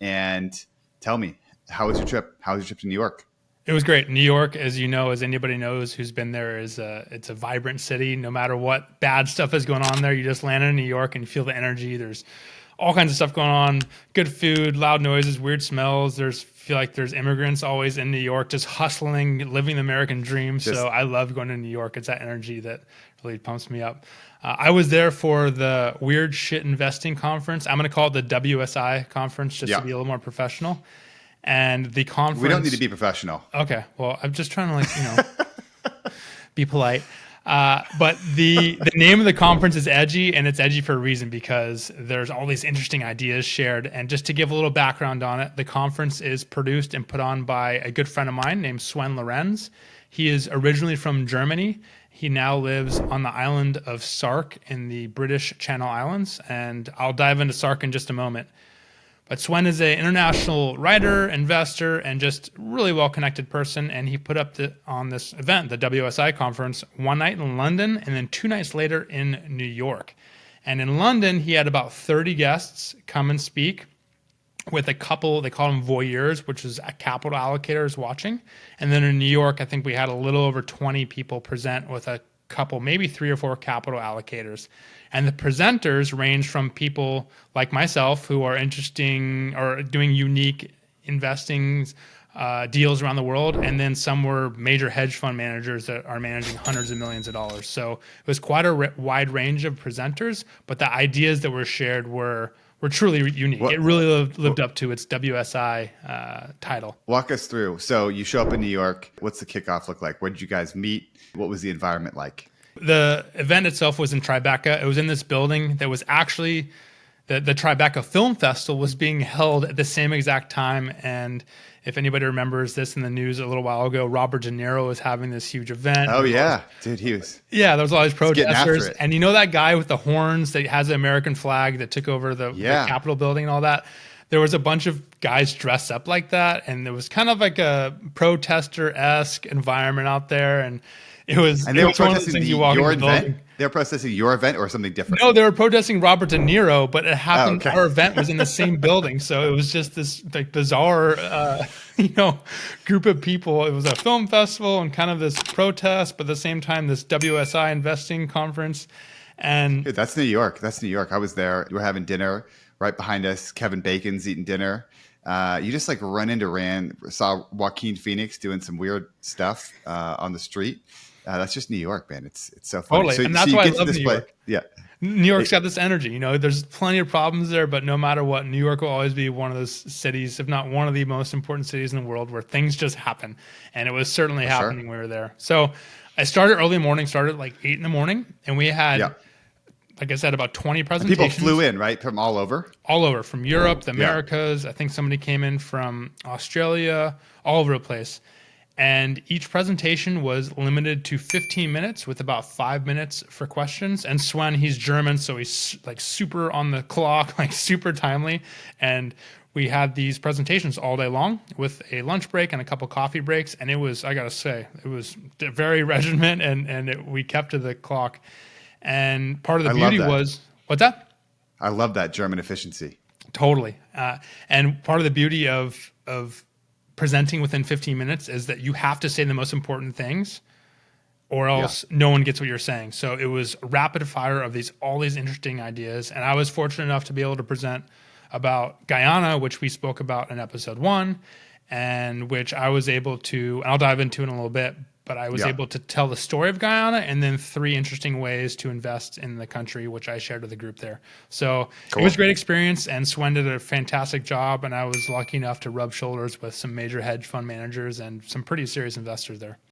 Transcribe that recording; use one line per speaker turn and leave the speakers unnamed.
And tell me, how was your trip? How was your trip to New York?
It was great. New York, as you know, as anybody knows who's been there, it's a vibrant city. No matter what bad stuff is going on there, you just land in New York and you feel the energy. There's all kinds of stuff going on. Good food, loud noises, weird smells. There's feel like there's immigrants always in New York, just hustling, living the American dream.
Just
So I love going to New York. It's that energy that really pumps me up. I was there for the Weird Shit Investing Conference. I'm going to call it the WSI conference just to
yeah.
be a little more professional. And the conference.
We don't need to be professional.
Okay. Well, I'm just trying to be polite. But the name of the conference is edgy, and it's edgy for a reason because there's all these interesting ideas shared. And just to give a little background on it, the conference is produced and put on by a good friend of mine named Sven Lorenz. He is originally from Germany. He now lives on the island of Sark in the British Channel Islands, and I'll dive into Sark in just a moment. But Sven is an international writer, investor, and just really well-connected person. And he put up on this event, the WSI conference, one night in London and then 2 nights later in New York. And in London, he had about 30 guests come and speak with a couple, they call them voyeurs, which is capital allocators watching. And then in New York, I think we had a little over 20 people present with a couple, maybe 3 or 4 capital allocators. And the presenters range from people like myself who are interesting or doing unique investing deals around the world. And then some were major hedge fund managers that are managing hundreds of millions of dollars. So it was quite a wide range of presenters, but the ideas that were shared were truly unique. It really lived up to its WSI title.
Walk us through. So you show up in New York. What's the kickoff look like? Where did you guys meet? What was the environment like?
The event itself was in Tribeca. It was in this building that was actually the Tribeca Film Festival was being held at the same exact time. And if anybody remembers this in the news a little while ago, Robert De Niro was having this huge event.
Oh, yeah. Dude, he was.
Yeah, there was all these protesters.
It.
And you know that guy with the horns that has the American flag that took over the Capitol building and all that? There was a bunch of guys dressed up like that. And there was kind of like a protester-esque environment out there. And it was,
and they were protesting your event?
Building.
They were protesting your event or something different?
No, they were protesting Robert De Niro, but it happened. Our event was in the same building, so it was just this like bizarre, group of people. It was a film festival and kind of this protest, but at the same time, this WSI investing conference. And
dude, that's New York. That's New York. I was there. We were having dinner right behind us. Kevin Bacon's eating dinner. You just like saw Joaquin Phoenix doing some weird stuff on the street. That's just New York, man. It's so funny.
Totally.
So,
and that's why I love New York.
Yeah.
New York's got this energy. There's plenty of problems there, but no matter what, New York will always be one of those cities, if not one of the most important cities in the world, where things just happen. And it was certainly happening when we were there. So I started early morning, started like 8 in the morning, and we had, like I said, about 20 presentations.
And people flew in, right? From all over?
All over. From Europe, the Americas. I think somebody came in from Australia, all over the place. And each presentation was limited to 15 minutes with about 5 minutes for questions. And Sven, he's German, so he's like super on the clock, like super timely. And we had these presentations all day long with a lunch break and a couple coffee breaks. And it was, I got to say, it was very regiment and we kept to the clock. And part of the beauty was, what's that?
I love that German efficiency.
Totally. And part of the beauty of presenting within 15 minutes is that you have to say the most important things or else no one gets what you're saying. So it was rapid fire of all these interesting ideas. And I was fortunate enough to be able to present about Guyana, which we spoke about in episode 1, and which I was able to, and I'll dive into in a little bit, but I was able to tell the story of Guyana and then 3 interesting ways to invest in the country, which I shared with the group there. So It was a great experience, and Sven did a fantastic job, and I was lucky enough to rub shoulders with some major hedge fund managers and some pretty serious investors there.